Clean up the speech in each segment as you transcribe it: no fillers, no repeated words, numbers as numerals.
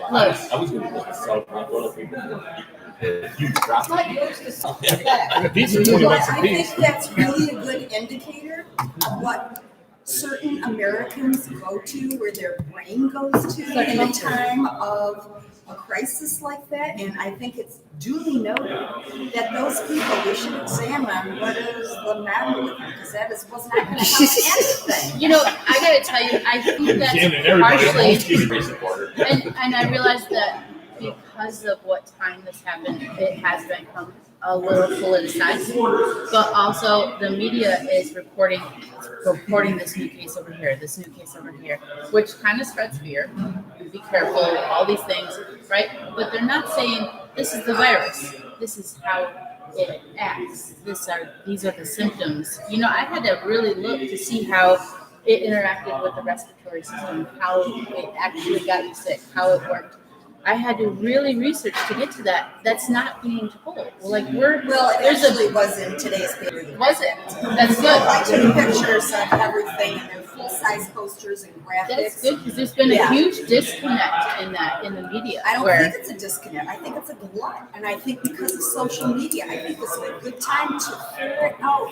I was going to look at South Carolina people. Huge drop. I think that's really a good indicator of what certain Americans go to, where their brain goes to in a time of a crisis like that. And I think it's duly noted that those people, we should examine what is the matter with them, because that was not going to help anything. You know, I got to tell you, I think that's partially, and I realize that because of what time this happened, it has become a little politicized, but also the media is reporting this new case over here, this new case over here, which kind of spreads fear. Be careful, all these things, right? But they're not saying this is the virus. This is how it acts. These are the symptoms. You know, I had to really look to see how it interacted with the respiratory system, how it actually got you sick, how it worked. I had to really research to get to that. That's not being told. It was in today's paper. Was it? That's good. I took pictures of everything, and they're full-size posters and graphics. That's good, because there's been a huge disconnect in the media. I don't think it's a disconnect. I think it's a glut. And I think because of social media, I think this is a good time to ferret out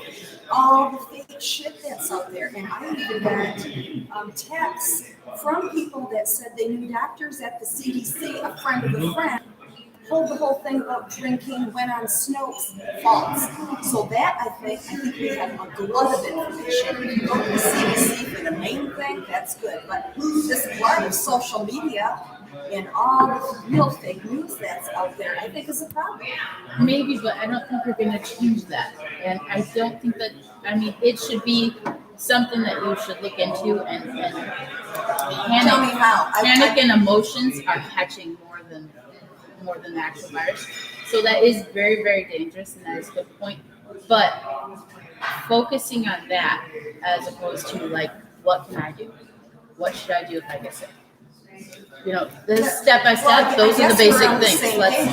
all the fake shit that's out there. And I even got texts from people that said they knew doctors at the CDC, a friend of a friend, pulled the whole thing about drinking, went on Snopes, false. So that, I think we have a glut of information. If you go to the CDC for the main thing, that's good. But this glut of social media and all the real fake news that's out there, I think is a problem. Maybe, but I don't think we're going to change that. And I don't think that, it should be something that you should look into, and panic. Tell me how. Panic and emotions are catching more than the actual virus. So that is very, very dangerous, and that is a good point. But focusing on that as opposed to what can I do? What should I do if I get sick? You know, this step by step, those are the basic things.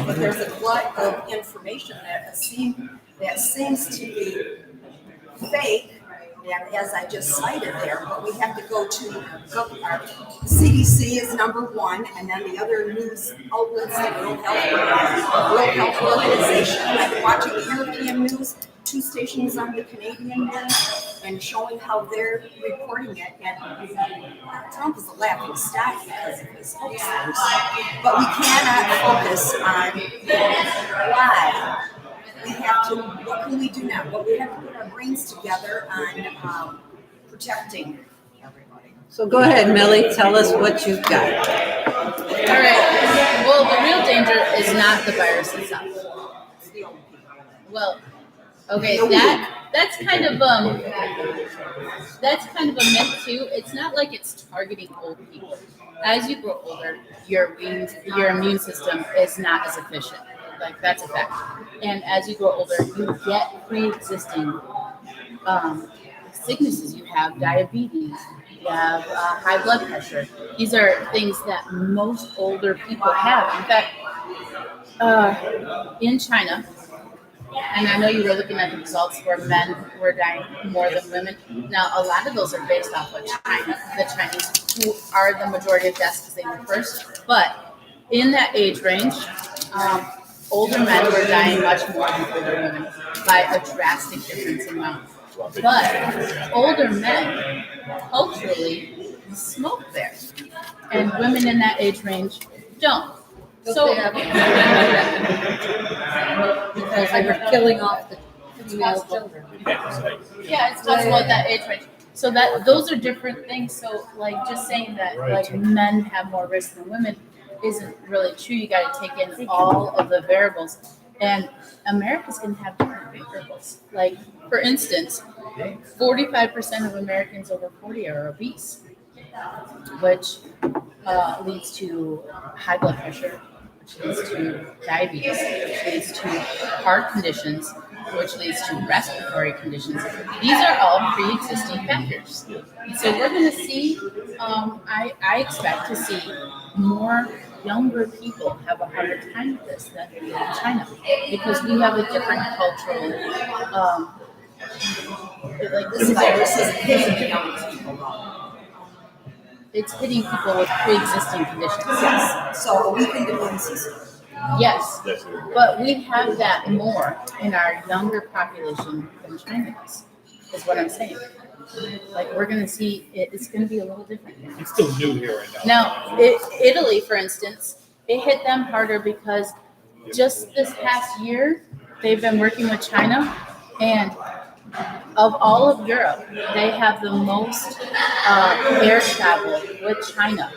But there's a glut of information that seems to be fake. And as I just cited there, but we have to go to our CDC is number one, and then the other news outlets, like World Health Organization. I'm watching the European news, 2 stations on the Canadian news, and showing how they're reporting it. And Trump is a laughing stock because of his hoaxers, but we cannot focus on why. We have to, what can we do now? Well, we have to put our brains together on protecting everybody. So go ahead, Millie, tell us what you've got. All right. Well, the real danger is not the virus itself. It's the old people. Well, okay, that's kind of a myth too. It's not like it's targeting old people. As you grow older, your immune system is not as efficient. That's a fact. And as you grow older, you get pre-existing sicknesses. You have diabetes, you have high blood pressure. These are things that most older people have. In fact, in China, and I know you were looking at the results where men were dying more than women. Now, a lot of those are based off of China, the Chinese, who are the majority of deaths because they were first. But in that age range, older men were dying much more than older women by a drastic difference in amount. But older men, culturally, smoke there. And women in that age range don't. So, because they were killing off the female children. Yeah, it's possible at that age range. So those are different things. So, just saying that men have more risk than women isn't really true. You got to take in all of the variables, and America's going to have different variables. For instance, 45% of Americans over 40 are obese, which leads to high blood pressure, which leads to diabetes, which leads to heart conditions, which leads to respiratory conditions. These are all pre-existing factors. So we're going to see, I expect to see more younger people have a harder time with this than in China, because we have a different cultural, this virus is hitting young people. it's hitting people with pre-existing conditions. Yes. So a weakened immune system. Yes, That's it. but we have that more in our younger population than China does, is what I'm saying. Like we're gonna see it's gonna be a little different. It's still new here right now. Now, Italy, for instance, it hit them harder because just this past year they've been working with China, and of all of Europe, they have the most air travel with China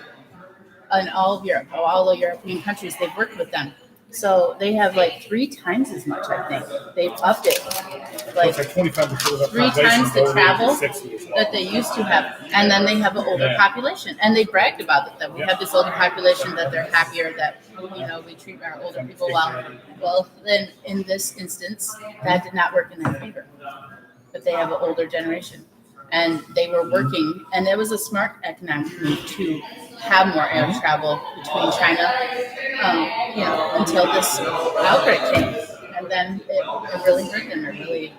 in all of Europe, all the European countries. They've worked with them. So they have like 3 times as much, I think. They've upped it. It's like 25% of the 3 population times the over travel 60 or so. that they used to have. And then they have an older Yeah. population. And they bragged about it, that we have this older population, that they're happier, that, we treat our older people well. Well, then in this instance, that did not work in their favor. But they have an older generation. And they were working, and it was a smart economic move to have more air travel between China, until this outbreak came. And then it really hurt them. It really,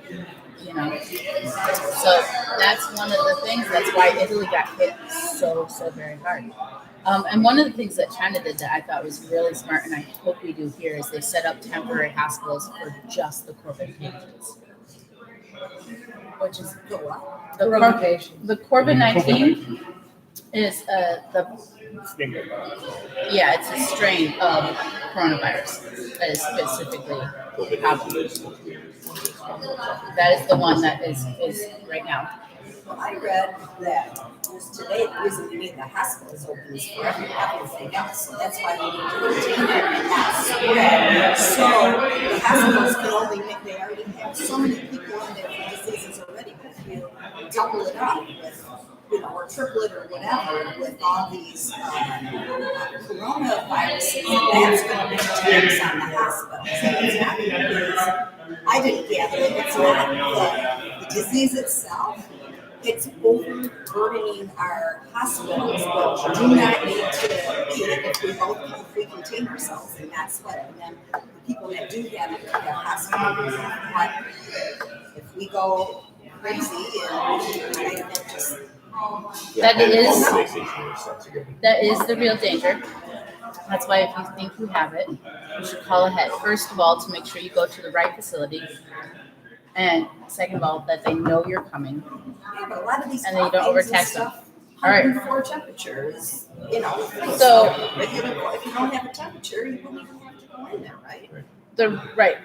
So that's one of the things. That's why Italy got hit so very hard. And one of the things that China did that I thought was really smart, and I hope we do here, is they set up temporary hospitals for just the COVID patients. Which is The what? the COVID-19 is it's a strain of coronavirus that is specifically happening. That is the one that is right now. Well, I read that just today the reason we need the hospitals open is for everything else. So that's why we need to contain it and not spread. So the hospitals can only they already have so many people in there with diseases already. But if you double it up with, or triple it or whatever with all these coronaviruses, that's going to be attacks on the hospitals. So it's not because I didn't gather it. It's not the disease itself. It's overburdening our hospitals, which do not need to be if we contain ourselves and not spread. And then the people that do have it in their hospitals, but if we go crazy and just that is the real danger. That's why if you think you have it, you should call ahead. First of all, to make sure you go to the right facility. And second of all, that they know you're coming. Yeah, but a lot of these and then you don't overtax them. All right. 104 temperatures, So if you don't have a temperature, you wouldn't even have to go in there, right? Right.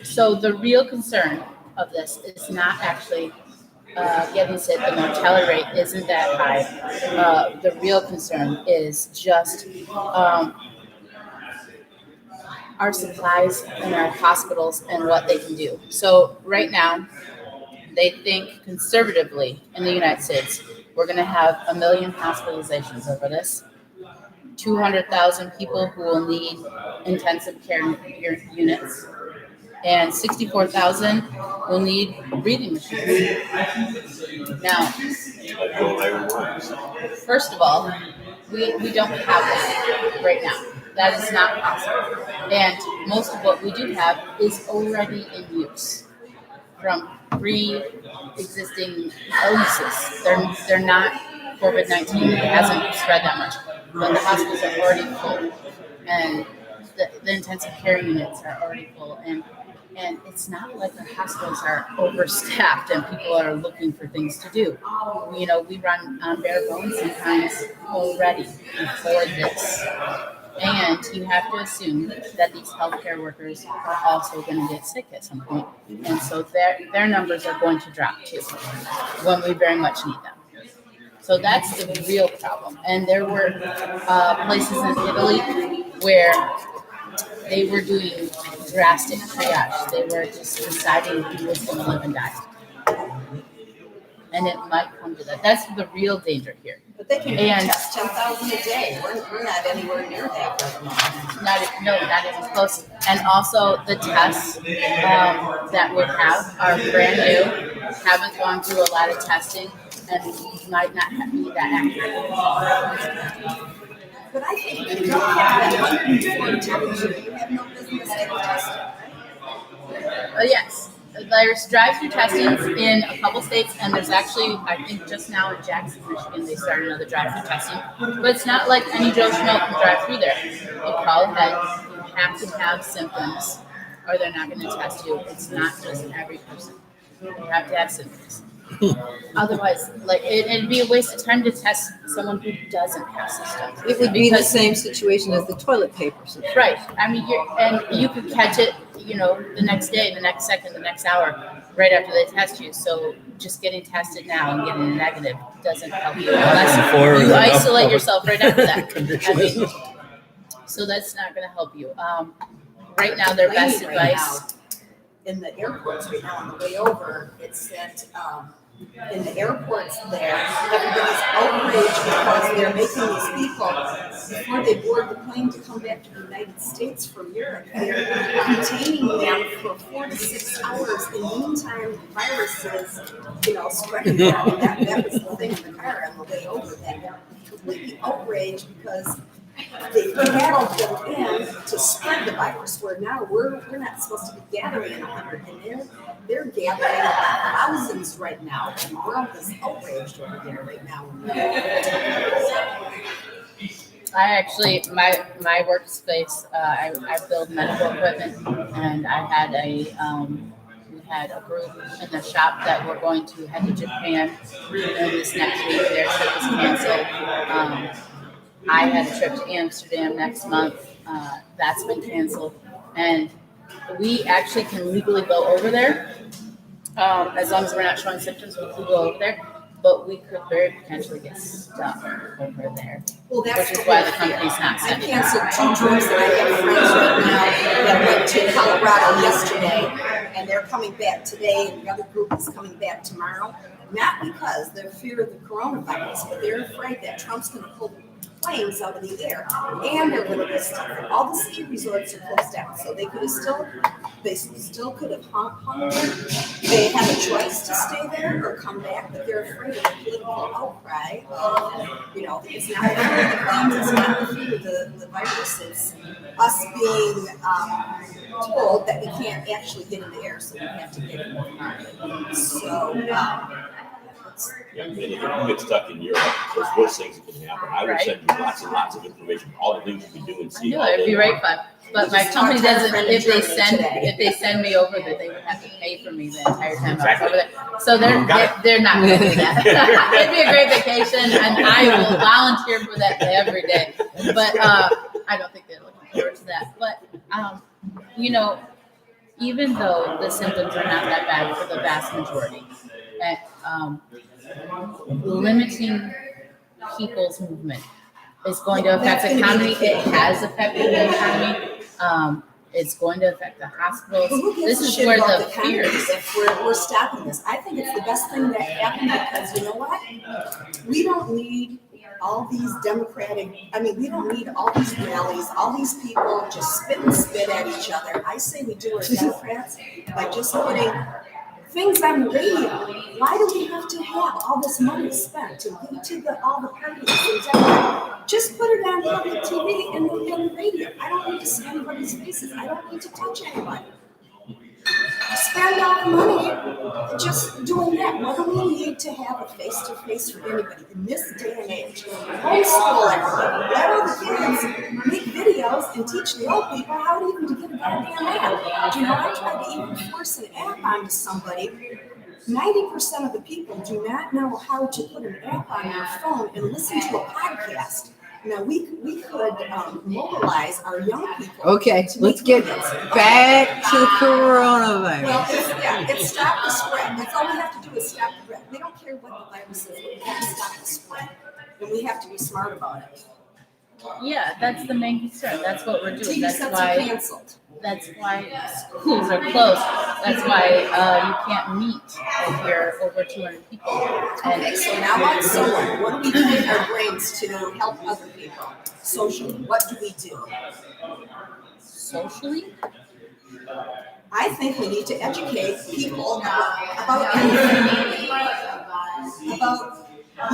So the real concern of this is not actually getting sick. The mortality rate isn't that high. The real concern is just our supplies and our hospitals and what they can do. So right now, they think conservatively in the United States, we're going to have 1 million hospitalizations over this, 200,000 people who will need intensive care units, and 64,000 will need breathing machines. Now, first of all, we don't have that right now. That is not possible. And most of what we do have is already in use from pre-existing illnesses. They're not COVID-19. It hasn't spread that much. But the hospitals are already full. And the intensive care units are already full. And it's not like our hospitals are overstaffed and people are looking for things to do. We run on bare bones sometimes already before this. And you have to assume that these healthcare workers are also going to get sick at some point. And so their numbers are going to drop too when we very much need them. So that's the real problem. And there were places in Italy where they were doing drastic triage. They were just deciding who was going to live and die. And it might come to that. That's the real danger here. But they can test 10,000 a day. We're not anywhere near that right now. Not even close. And also the tests that we have are brand new, haven't gone through a lot of testing, and might not be that accurate. But I think if you don't have that 104 temperature, you have no business getting tested, right? Yes. There's there's drive-through testing in a couple states, and there's actually, I think just now in Jackson, Michigan, they started another drive-through testing. But it's not like any Joe Schmo can drive through there. You call ahead, you have to have symptoms, or they're not going to test you. It's not just every person. You have to have symptoms. Otherwise, like it'd be a waste of time to test someone who doesn't have symptoms. It would be the same situation as the toilet paper situation. Right. I mean, you could catch it, the next day, the next second, the next hour, right after they test you. So just getting tested now and getting a negative doesn't help you unless you isolate yourself right after that. I mean, so that's not going to help you. Right now, their best advice. In the airports right now on the way over, it said in the airports there, everybody's outraged because they're making these people, before they board the plane to come back to the United States from Europe, they're detaining them for 4 to 6 hours. In the meantime, the virus is, spreading out. And that was the thing in the car on the way over, that they're completely outraged because they paddled them in to spread the virus, where now we're not supposed to be gathering 100, and they're gathering thousands right now, and the world is outraged over there right now. I actually, my workspace, I build medical equipment, and I had we had a group in the shop that were going to head to Japan, and this next week their trip was canceled. I had a trip to Amsterdam next month. That's been canceled. And we actually can legally go over there. As long as we're not showing symptoms, we can go over there. But we could very potentially get stuck over there. Well, that's which is why the company's not I sending canceled 2 trips, and I have friends right now that went to Colorado yesterday, and they're coming back today, and the other group is coming back tomorrow. Not because they're fear of the coronavirus, but they're afraid that Trump's going to pull the planes out of the air, and they're going to be stuck. All the ski resorts are closed down, so they still could have hung there. They have a choice to stay there or come back, but they're afraid of the political outcry. It's not the fear of the planes, it's not the fear of the virus. It's us being told that we can't actually get in the air, so we have to get in more car. So. Yeah, and if you get stuck in Europe, there's worse things that can happen. I would send you lots and lots of information, all the things you can do and see. No, it'd be right fun. But my company doesn't. If they send me over there, they would have to pay for me the entire time I was over there. So they're not going to do that. It'd be a great vacation, and I will volunteer for that every day. But I don't think they're looking forward to that. But even though the symptoms are not that bad for the vast majority, limiting people's movement is going to affect the economy. It has affected the economy. It's going to affect the hospitals. This is where the fear is. If we're stopping this, I think it's the best thing that happened, because you know what? We don't need all these we don't need all these rallies, all these people just spit and spit at each other. I say we do our Democrats by just putting things on the radio. Why do we have to have all this money spent to go to all the parties and everything? Just put it on public TV and the radio. I don't need to see anybody's faces. I don't need to touch anybody. Spend all the money just doing that. What do we need to have a face-to-face for anybody in this day and age? Homeschool everybody. Let all the kids make videos and teach the old people how to even get a goddamn app. I tried to even force an app onto somebody. 90% of the people do not know how to put an app on their phone and listen to a podcast. Now, we could mobilize our young people. Okay, let's get back to coronavirus. Well, it's stop the spread. That's all we have to do is stop the spread. We don't care what the virus is, but we have to stop the spread. And we have to be smart about it. Yeah, that's the main concern. That's what we're doing. TV sets are canceled. That's why schools are closed. That's why you can't meet if you're over 200 people. Okay, so now what? So what do we do with our brains to help other people? Socially, what do we do? Socially? I think we need to educate people about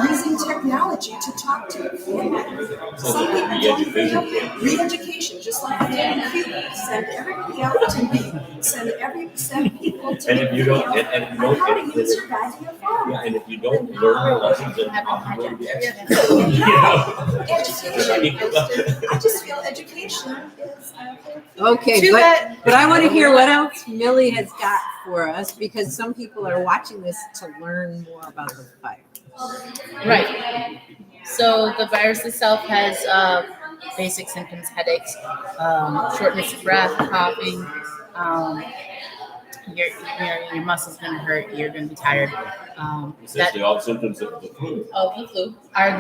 using technology to talk to family. Some people don't even have re-education, just like they did in Cuba. Send everybody out to meet. Send people And if you don't, and if you don't, How to use your goddamn phone. yeah, and if you don't learn the lessons, then how can you be expert? I just feel education is. Okay, Too bad. but I want to hear what else Millie has got for us, because some people are watching this to learn more about the fire. Right. So the virus itself has basic symptoms: headaches, shortness of breath, coughing. Your muscles gonna hurt. You're gonna be tired. Essentially, all symptoms of the flu. Of the flu are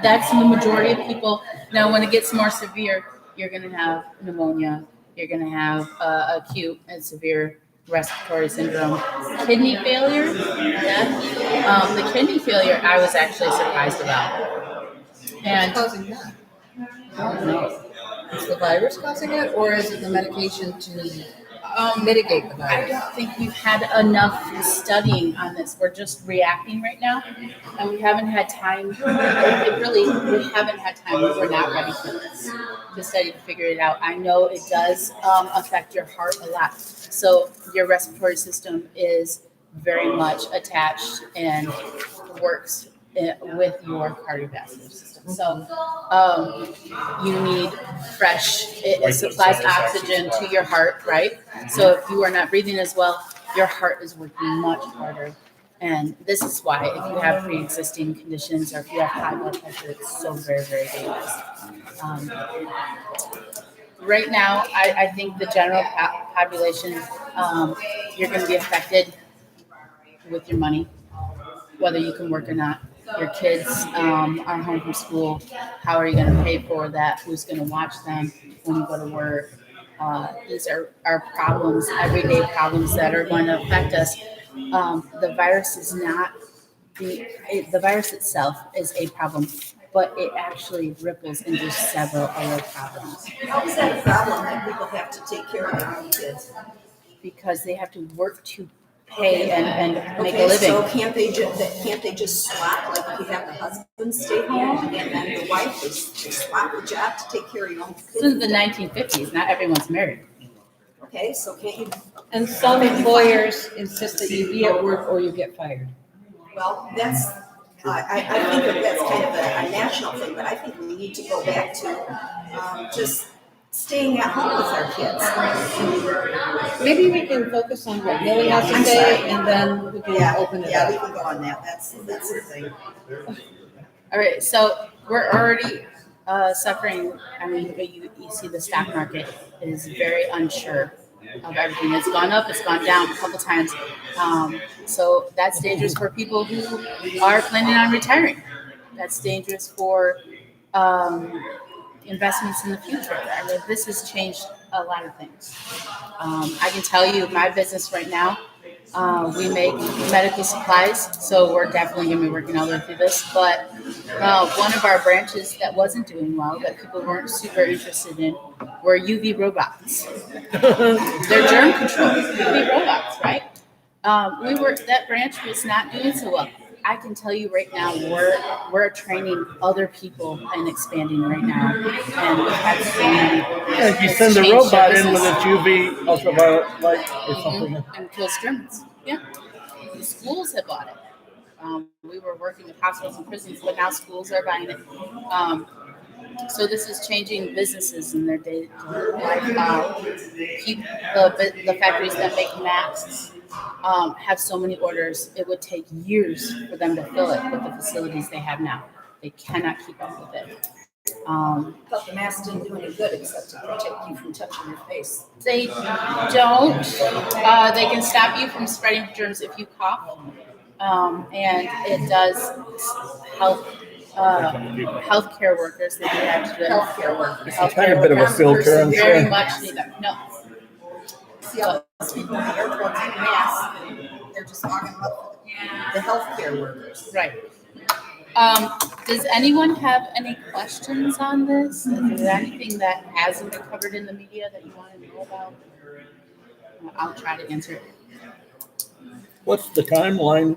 that's the majority of people. Now, when it gets more severe, you're gonna have pneumonia. You're gonna have acute and severe respiratory syndrome, kidney failure. Yeah. The kidney failure, I was actually surprised about. And What's causing that? Is the virus causing it, or is it the medication to mitigate the I virus? don't think we've had enough studying on this. We're just reacting right now, and we haven't had time. We haven't had time. We're not ready for this to study to figure it out. I know it does affect your heart a lot. So your respiratory system is very much attached and works with your cardiovascular system. So you need it supplies oxygen to your heart, right? So if you are not breathing as well, your heart is working much harder. And this is why if you have pre-existing conditions or if you have high blood pressure, it's so very, very dangerous. Right now, I think the general population, you're going to be affected with your money, whether you can work or not. Your kids are home from school. How are you going to pay for that? Who's going to watch them when you go to work? These are problems, everyday problems that are going to affect us. The virus is not the virus itself is a problem, but it actually ripples into several other problems. How is that a problem that people have to take care of their own kids? Because they have to work to pay and make a Okay, living. so can't they just swap? Like if you have the husband stay home and then the wife, they swap the job to take care of your own kids? Since the 1950s, not everyone's married. Okay, so can't you? And some employers insist that you be at work or you get fired. Well, that's. I think that that's kind of a national thing, but I think we need to go back to just staying at home with our kids. Maybe we can focus on what Millie has to say, and then we can open it Yeah, we up. can go on that. That's the thing. All right, so we're already suffering. I mean, you see the stock market is very unsure of everything. It's gone up, it's gone down a couple times. So that's dangerous for people who are planning on retiring. That's dangerous for investments in the future. I mean, this has changed a lot of things. I can tell you my business right now, we make medical supplies, so we're definitely going to be working all the way through this. But one of our branches that wasn't doing well, that people weren't super interested in, were UV robots. They're germ control UV robots, right? That branch was not doing so well. I can tell you right now, we're training other people and expanding right now, and we have so many. Yeah, if you send a robot in with its UV ultraviolet light or something. And kills germs. Yeah, the schools have bought it. We were working with hospitals and prisons, but now schools are buying it. So this is changing businesses in their day-to-day life. The factories that make masks have so many orders. It would take years for them to fill it with the facilities they have now. They cannot keep up with it. I thought the mask didn't do any good except to protect you from touching your face. They don't. They can stop you from spreading germs if you cough, and it does help healthcare workers. They do have to do it. Healthcare workers. It's kind of a bit of a filter, I'm Very sure. much need them. No. See all those people in the airport with masks, they're just talking about the healthcare workers. Right. Does anyone have any questions on this? Is there anything that hasn't been covered in the media that you want to know about? I'll try to answer it. What's the timeline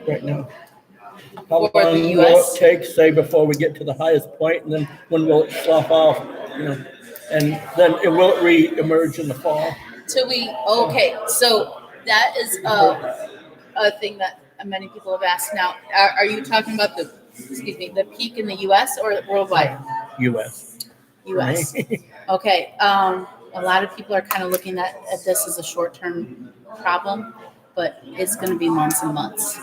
right now? How For the long will US? it take, say, before we get to the highest point, and then when will it slough off? And then it will re-emerge in the fall. So That is a thing that many people have asked. Now, are you talking about the peak in the U.S. or worldwide? U.S. U.S. Okay. A lot of people are kind of looking at this as a short-term problem, but it's going to be months and months.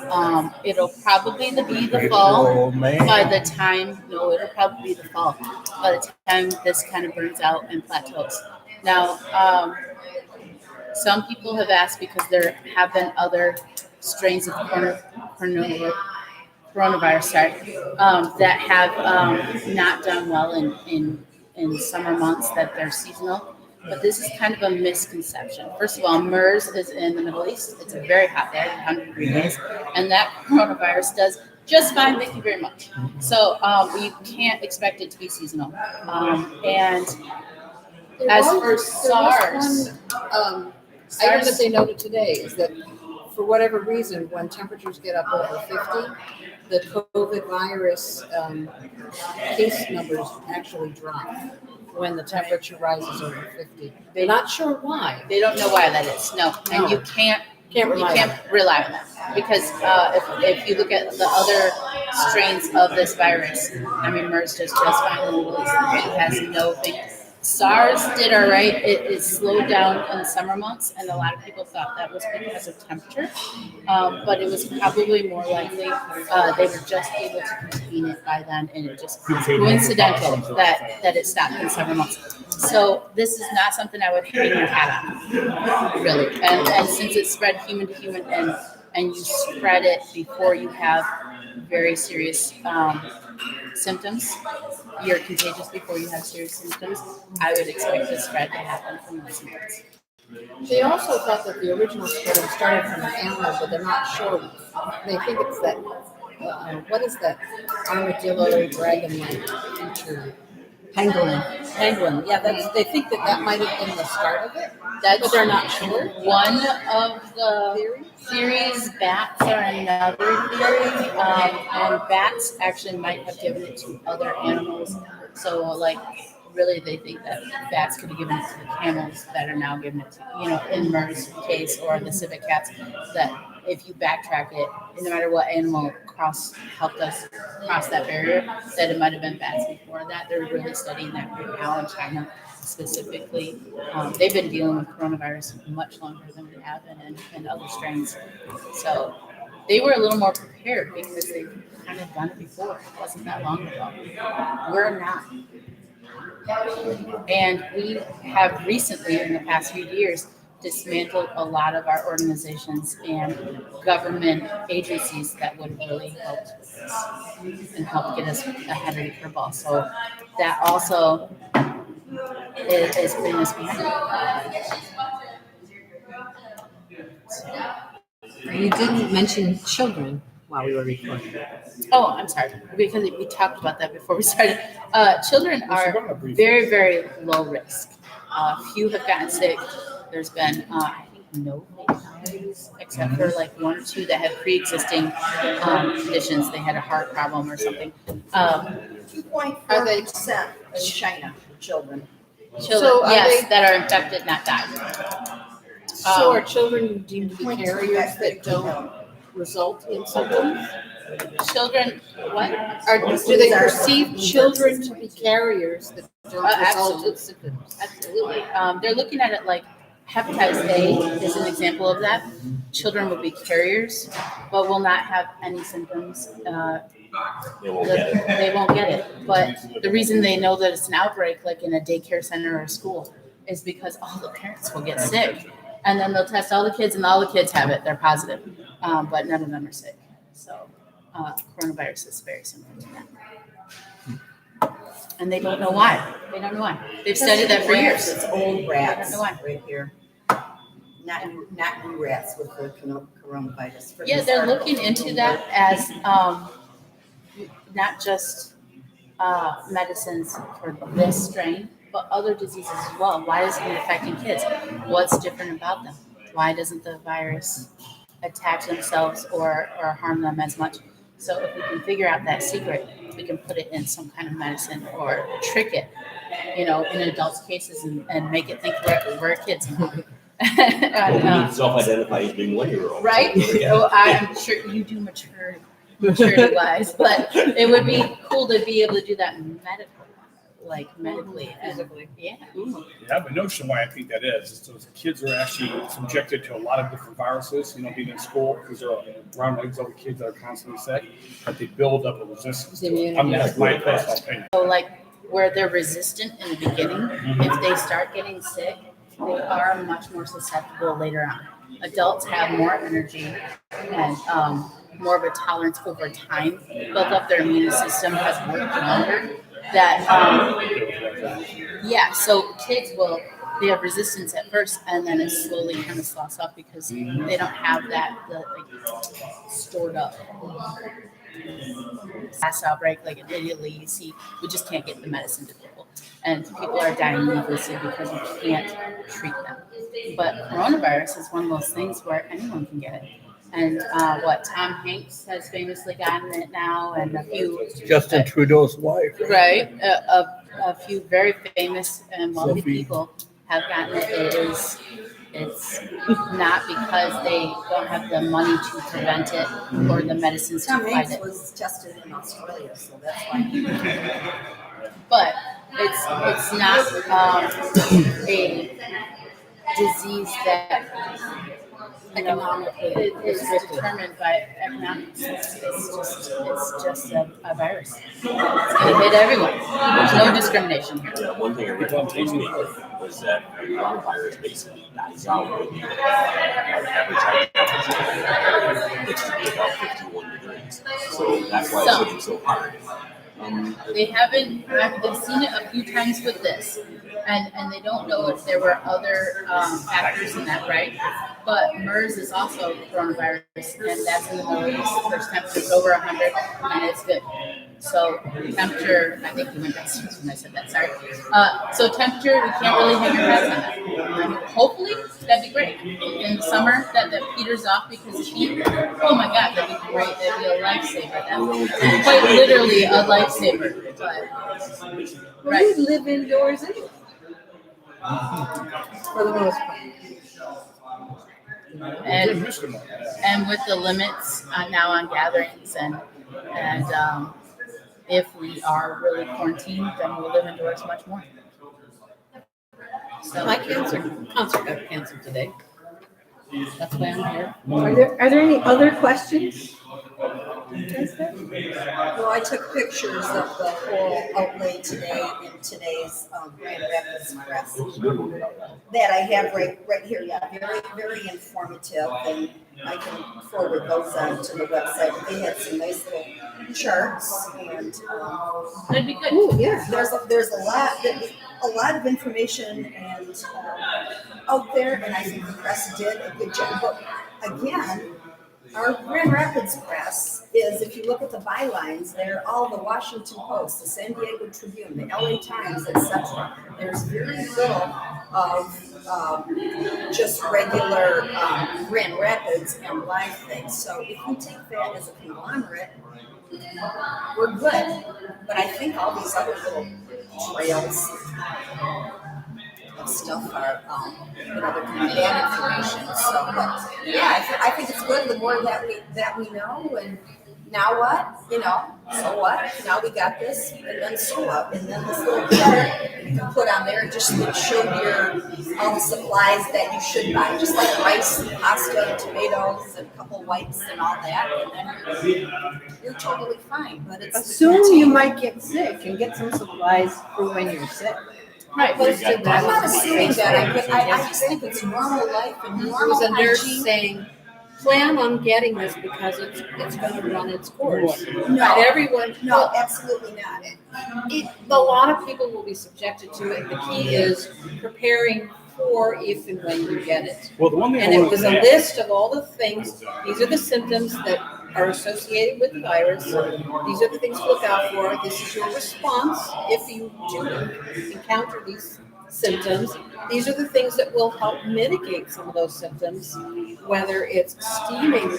It'll probably be the fall Oh, man. by the time. No, it'll probably be the fall by the time this kind of burns out and plateaus. Now, some people have asked because there have been other strains of coronavirus, that have not done well in summer months, that they're seasonal. But this is kind of a misconception. First of all, MERS is in the Middle East. It's very hot there, 100-degree days, and that coronavirus does just fine. Thank you very much. So you can't expect it to be seasonal. And as for SARS, Item that they noted today is that for whatever reason, when temperatures get up over 50, the COVID virus case numbers actually drop when the temperature rises over 50. They're not sure why. they don't know why that is. No, and you can't Rely on it. rely on that because if you look at the other strains of this virus, I mean, MERS does just fine in the Middle East. It has no thing. SARS did all right. It slowed down in the summer months, and a lot of people thought that was because of temperature, but it was probably more likely they were just able to contain it by then, and it just was coincidental that it stopped in the summer months. So this is not something I would hang your hat on, really. And since it's spread human to human, and you spread it before you have very serious symptoms, you're contagious before you have serious symptoms, I would expect the spread to happen from the symptoms. They also thought that the original spreading started from an animal, but they're not sure. They think it's that, what is that armadillo dragon-like creature? Pangolin. Yeah, they think that might have been the start of it, but they're not sure. One of the theories, bats are another theory, and bats actually might have given it to other animals. So, like, really, they think that bats could have given it to the camels that are now giving it to, in MERS case, or the civet cats, that if you backtrack it, no matter what animal helped us cross that barrier, that it might have been bats before that. They're really studying that right now in China specifically. They've been dealing with coronavirus much longer than we have, and other strains. So they were a little more prepared because they've kind of done it before. It wasn't that long ago. We're not. And we have recently, in the past few years, dismantled a lot of our organizations and government agencies that would have really helped with this and helped get us ahead of the curveball. So that also is putting us behind. You didn't mention children while we were recording. Oh, I'm sorry, because we talked about that before we started. Children are very, very low risk. Few have gotten sick. There's been, I think, no fatalities except for like one or two that had pre-existing conditions. They had a heart problem or something. 2.4% in China, children. Children, yes, that are infected, not die. So are children deemed to be carriers that don't result in symptoms? Children, what? Do they perceive children to be carriers that don't result in symptoms? Absolutely. They're looking at it like hepatitis A is an example of that. Children will be carriers, but will not have any symptoms. They won't get it. They won't get it. But the reason they know that it's an outbreak, like in a daycare center or a school, is because all the parents will get sick. And then they'll test all the kids, and all the kids have it. They're positive, but none of them are sick. So coronavirus is very similar to that. And they don't know why. They don't know why. They've studied that for years. It's old rats. I don't know why. Right here. Not new rats with the coronavirus. Yeah, they're looking into that as not just medicines for this strain, but other diseases as well. Why isn't it affecting kids? What's different about them? Why doesn't the virus attack themselves or harm them as much? So if we can figure out that secret, we can put it in some kind of medicine or trick it, in adults' cases and make it think we're kids. Well, we And, need to self-identify as being 1-year-olds. right? Yeah. So I'm sure you do maturity wise, but it would be cool to be able to do that medically, Physically. Yeah. You have a notion why I think that is those kids are actually subjected to a lot of different viruses, being in school, because they're around other kids that are constantly sick, that they build up a resistance to it. I mean, that's my personal opinion. So like where they're resistant in the beginning, if they start getting sick, they are much more susceptible later on. Adults have more energy and more of a tolerance over time, built up their immune system, has worked longer. So kids they have resistance at first, and then it slowly kind of sloughs off because they don't have that stored up. Last outbreak, like in Italy, you see, we just can't get the medicine to people, and people are dying needlessly because we can't treat them. But coronavirus is one of those things where anyone can get it. And Tom Hanks has famously gotten it now, and a few Justin Trudeau's wife. right, a few very famous and wealthy Sophie. people have gotten it. It's not because they don't have the money to prevent it or the medicines to Tom fight Hanks it. was tested in Australia, so that's why. But it's not a disease that Economically is restricted. determined by economics. It's just a virus. It's going to hit everyone. There's no discrimination here. One thing I read on Facebook was that coronavirus basically dies out when the average temperature, which is about 51 degrees. So that's why it's hitting so hard. They haven't. They've seen it a few times with this, and they don't know if there were other factors in that, right? But MERS is also coronavirus, and that's in the Middle East. There's temperatures over 100, and it's good. So temperature, I think you went downstairs when I said that. Sorry. So temperature, we can't really hang our hats on that. Hopefully, that'd be great. In the summer, that peters off because of heat. Oh my God, that'd be great. That'd be a lifesaver. That would be quite literally a lifesaver. But, right. We live indoors anyway. For the most part. And with the limits now on gatherings and if we are really quarantined, then we'll live indoors much more. So My concert got canceled today. That's why I'm here. Are there any other questions? Well, I took pictures of the whole outlay today in today's Grand Rapids Press that I have right here. Yeah, very, very informative, and I can forward those on to the website. They had some nice little charts, and that'd be good. ooh, yeah, there's a lot of information and out there, and I think the press did a good job. But again, our Grand Rapids Press is, if you look at the bylines, they're all the Washington Post, the San Diego Tribune, the LA Times, etc. There's very little of just regular Grand Rapids and live things. So if we take that as a conglomerate, we're good. But I think all these other little trails of stuff are, there can be bad information. So, but yeah, I think it's good. The more that we know, and now what? So what? Now we got this, and then so what? And then this little chart you can put on there just to show all the supplies that you should buy, just like rice, and pasta, and tomatoes, and a couple wipes, and all that, and then you're totally fine. But it's Assume you might get sick and get some supplies for when you're sick. Right. I'm not assuming that. I just think it's normal life and There was normal a nurse hygiene. saying, plan on getting this because it's going to run its course. No. Not everyone. No, absolutely not. A lot of people will be subjected to it. The key is preparing for if and when you get it. Well, the one thing And I it want was to a add, list of all the things. These are the symptoms that are associated with the virus. These are the things to look out for. This is your response if you do encounter these symptoms. These are the things that will help mitigate some of those symptoms, whether it's steaming,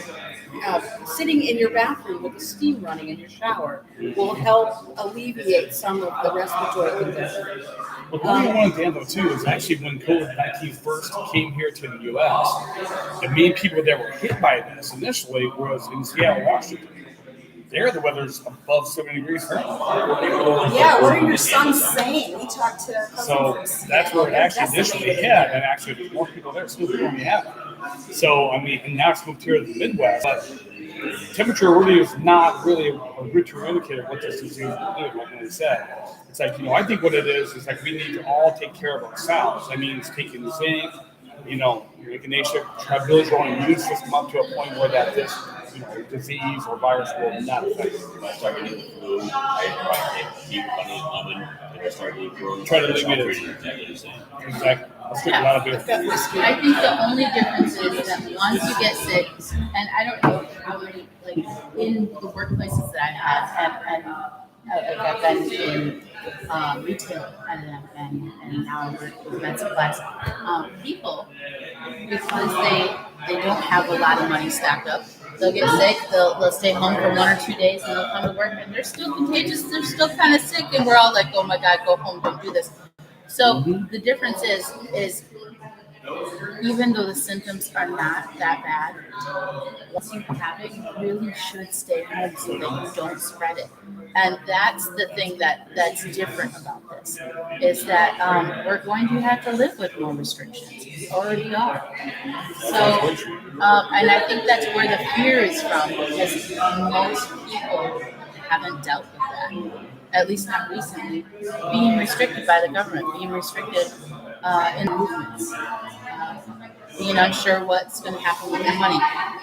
sitting in your bathroom with the steam running in your shower will help alleviate some of the respiratory conditions. But what I wanted to add though too is actually when COVID-19 first came here to the U.S., the main people that were hit by this initially was in Seattle, Washington. There, the weather's above 70 degrees Fahrenheit. Yeah, what are your sons saying? We talked to a cousin So from Seattle. that's where it They're actually initially decimated. hit, and actually there's more people there still than we have. So I mean, and now it's moved here to the Midwest. But temperature really is not really a good true indicator of what this disease will do. Like I said, it's like I think what it is like we need to all take care of ourselves. That means taking zinc, making sure to build your own immune system up to a point where that this disease or virus will not affect you. When I started getting the flu, I take deep honey and lemon, and I started getting flu. Try to limit it. Exactly the same. Exactly. Let's drink a lot of beer. I think the only difference is that once you get sick, and I don't know how many, like in the workplaces that I've had, and I've been in retail and now I work with med supplies. People, because they don't have a lot of money stacked up, they'll get sick, they'll stay home for 1 or 2 days, and they'll come to work, and they're still contagious, they're still kind of sick, and we're all like, oh my God, go home, don't do this. So the difference is even though the symptoms are not that bad, once you have it, you really should stay home so that you don't spread it. And that's the thing that's different about this, is that we're going to have to live with more restrictions. We already are. So, and I think that's where the fear is from, because most people haven't dealt with that. At least not recently, being restricted by the government, being restricted in movements, being unsure what's going to happen with their money.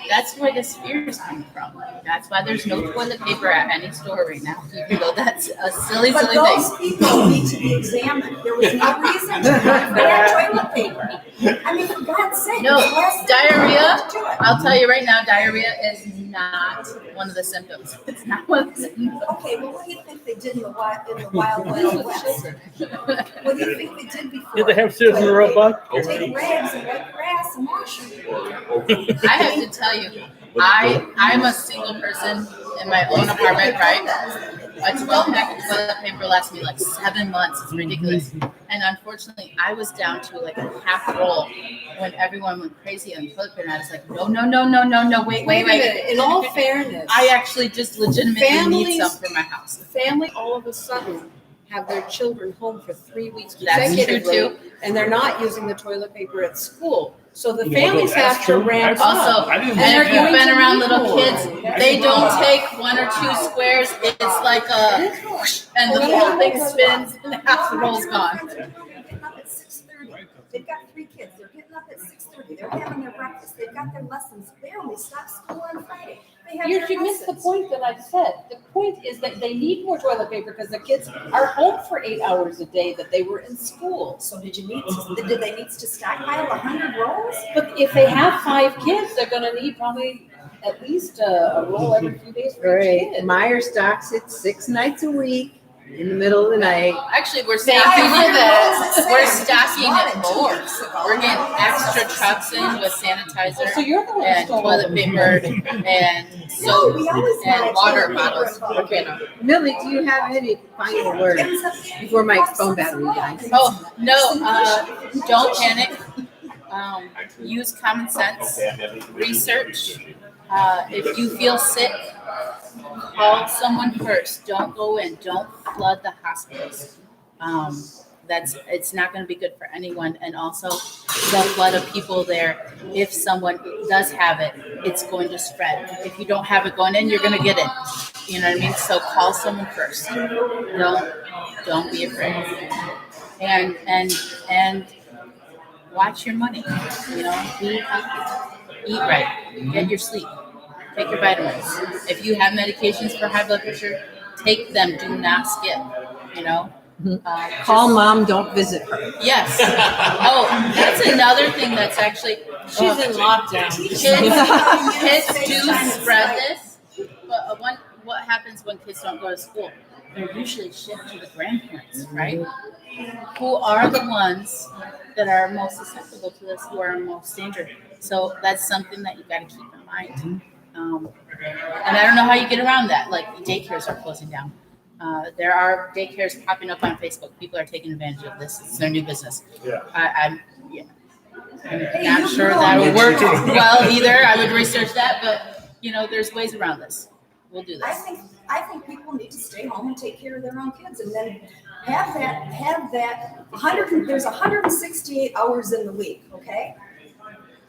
That's where this fear is coming from. That's why there's no toilet paper at any store right now, even though that's a silly But thing. those people need to be examined. There was no reason to have bad toilet paper. I mean, for God's sake. No, it's less than diarrhea, to do it. I'll tell you right now, diarrhea is not one of the symptoms. It's not one of the symptoms. Okay, well, what do you think they did in the wild west? What do you think they did before? Did they have citizen robot? Take rags and wet grass and wash them. I have to tell you, I'm a single person in my own apartment, right? A 12-pack of toilet paper lasts me like 7 months. It's ridiculous. And unfortunately, I was down to like a half roll when everyone went crazy on toilet paper. And I was like, no, wait. In all fairness, I actually just legitimately need Families- some for my house. family all of a sudden have their children home for 3 weeks That's true, consecutively, too. and they're not using the toilet paper at school. So the You know, families that's have to true. ramp That's- Also, I didn't and know if that. you've been Going to around need little more. kids, they don't take 1 or 2 squares. It's like a whoosh, and the whole thing spins and half the roll's gone. They're getting up at 6:30. They've got 3 kids. They're getting up at 6:30. They're having their breakfast. They've got their lessons. They only stop school on Friday. They have You their should miss the lessons. point that I said. The point is that they need more toilet paper because the kids are home for 8 hours a day that they were in school. So did they need to stockpile 100 rolls? But if they have 5 kids, they're gonna need probably at least a roll every few days for each Right. kid. Meyer stocks it 6 nights a week in the middle of the night. Actually, we're They stocking have it. rolls We're at stocking bought it it 2 more. weeks ago. We're getting extra trucks in with sanitizer So you're the one who and stole toilet it. paper and No, soap we always and buy water toilet paper bottles. in bulk. Okay, Millie, do you have any final words before Mike's phone battery dies? Oh, no, don't panic. Use common sense. Research. If you feel sick, call someone first. Don't go in. Don't flood the hospitals. It's not going to be good for anyone. And also, the flood of people there, if someone does have it, it's going to spread. If you don't have it going in, you're going to get it. You know what I mean? So call someone first. Don't be afraid. And watch your money. Be healthy. Eat right. Get your sleep. Take your vitamins. If you have medications for high blood pressure, take them. Do not skip. Call mom, don't visit her. Yes. Oh, that's another thing that's actually She's in lockdown. kids do spread this. But what happens when kids don't go to school? they're usually shipped to the grandparents, right? Who are the ones that are most susceptible to this, who are in most danger. So that's something that you got to keep in mind. And I don't know how you get around that. Like daycares are closing down. There are daycares popping up on Facebook. People are taking advantage of this. It's their new business. Yeah. I'm not sure that would work well either. I would research that, but there's ways around this. We'll do this. I think people need to stay home and take care of their own kids, and then have that 100. There's 168 hours in the week. Okay,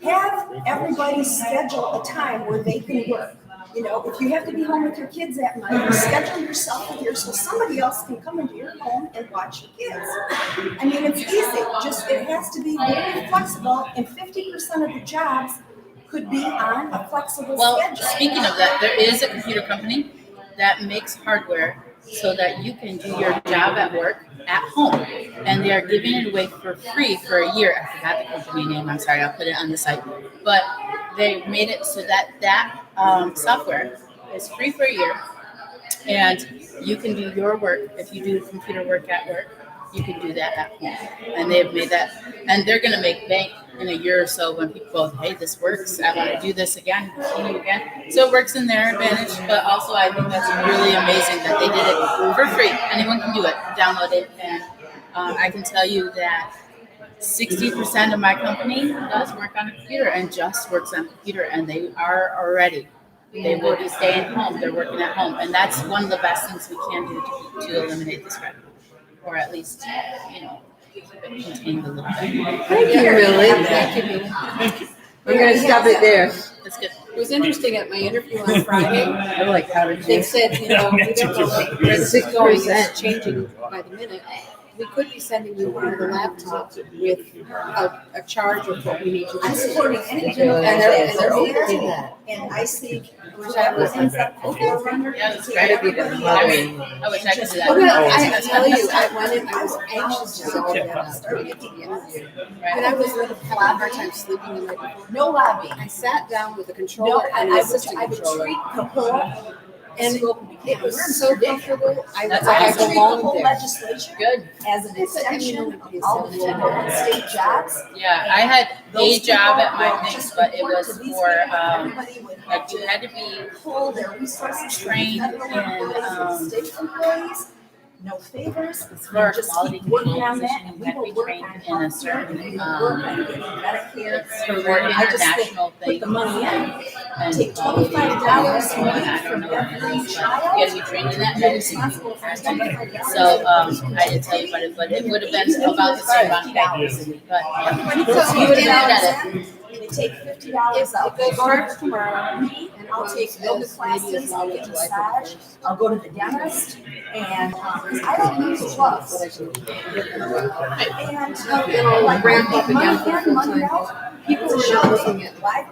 have everybody schedule a time where they can work. If you have to be home with your kids that night, schedule yourself here so somebody else can come into your home and watch your kids. I mean, it's easy. It has to be very flexible, and 50% of the jobs could be on a flexible schedule. Speaking of that, there is a computer company that makes hardware so that you can do your job at work at home, and they are giving it away for free for a year. I forgot the company name. I'm sorry. I'll put it on the site, but they made it so that software is free for a year, and you can do your work. If you do computer work at work, you can do that at home. And they've made that, and they're going to make bank in a year or so when people go, hey, this works. I want to do this again, continue again. So it works in their advantage, but also I think that's really amazing that they did it for free. Anyone can do it. Download it, and I can tell you that 60% of my company does work on a computer and just works on a computer, and they are already. They will be staying home. They're working at home, and that's one of the best things we can do to eliminate the spread, or at least keep it contained a little bit. Thank you, Millie. Thank you, Millie. We're going to stop it there. That's good. It was interesting at my interview on Friday. I like how to They said, we don't know where this is going. It's changing by the minute. We could be sending you another laptop with a charge of what we need to do. I'm supporting anything, And they're open to that. and I see whoever ends up the forerunner. Yeah, it's Try to be the I wish I could do that. Well, I tell you, I went in, I was anxious to go get that starting at the interview. And I was having a hard time sleeping the night before. No lobby. I sat down with a No, controller and an assistant I would controller. treat the whole. And it was so comfortable. I That's I awesome. treat the whole belonged there. legislature Good. as an extension of all the federal and state jobs. Yeah, I had a Those job people at my will thing, just but it report was to these for people. Everybody would have like you to had to be pull their resources from trained federal employees and in, state employees. No favors. as far as Just quality keep working control on that, position, and you we had to will be work trained on in a healthcare, certain and we will work on getting Medicare. it's for I just think international put things the money in. and Take quality $25 a control. week I don't from know what it every is, but you child. gotta be trained in that. You're And responsible for $25. so I didn't tell you about it, but it would have been about the same amount of dollars. But So you would have $50 been at it. in, they take $50 out. If they Go start to tomorrow, me, and I'll take yoga classes, I'll get massage, I'll go to the dentist, and, 'cause I don't use gloves. And, it'll like, ramp up again money for in, money full-time. out, people It's show looking me at- live